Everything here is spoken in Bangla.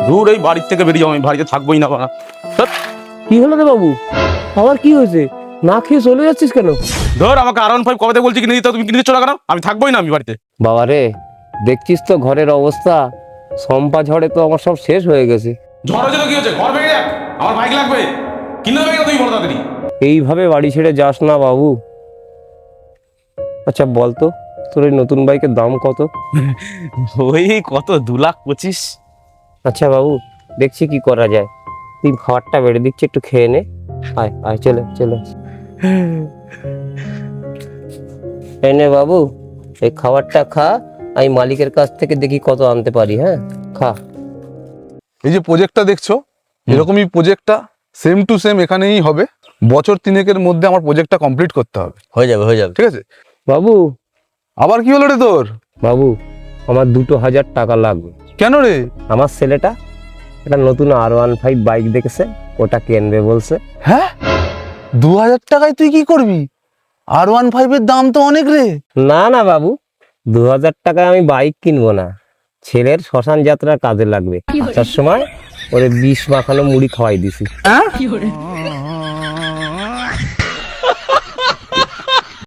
দূর এই বাড়ির থেকে বেরিয়ে যাও, আমি বাড়িতে থাকবোই না বাড়া। ধ্যাৎ, কি হলো রে বাবু, আবার কি হয়েছে? না খেয়ে চলে যাচ্ছিস কেন? ধর আমাকে R15 কবে থেকে বলছি কিনে দিতে, তুমি কিনে দিচ্ছ না কেন? আমি থাকবোই না আমি বাড়িতে। বাবা রে, দেখছিস তো ঘরের অবস্থা, সম্পা ঝড়ে তো আমার সব শেষ হয়ে গেছে। ঝড় হয়েছে তো কি হচ্ছে, ঘর ভেঙে যাক, আমার বাইক লাগবে, কিনে দেবে না তুমি বড় তাড়াতাড়ি। এইভাবে বাড়ি ছেড়ে যাস না বাবু। আচ্ছা বল তো, তোর এই নতুন বাইকের দাম কত? ওই কত, 2,25,000। আচ্ছা বাবু, দেখছি কি করা যায়। তুই খাবারটা বেড়ে দিচ্ছি, একটু খেয়ে নে। আয় আয়, চলে চলে। এই নে বাবু, এই খাবারটা খা, আমি মালিকের কাছ থেকে দেখি কত আনতে পারি। হ্যাঁ, খা। এই যে প্রজেক্টটা দেখছো, এরকমই প্রজেক্টটা সেম টু সেম এখানেই হবে। বছর 3-এর মধ্যে আমার প্রজেক্টটা কমপ্লিট করতে হবে। হয়ে যাবে হয়ে যাবে। ঠিক আছে? বাবু, আবার কি হলো রে তোর? বাবু, আমার 2,000 টাকা লাগবে। কেন রে? আমার ছেলেটা একটা নতুন R15 বাইক দেখেছে, ওটা কিনবে বলছে। হ্যাঁ, 2,000 টাকায় তুই কি করবি? R15 এর দাম তো অনেক রে। না না বাবু, 2,000 টাকায় আমি বাইক কিনবো না, ছেলের শ্মশান যাত্রার কাজে লাগবে। আসার সময় ওরে 20 মাখানো মুড়ি খাওয়াই দিছি।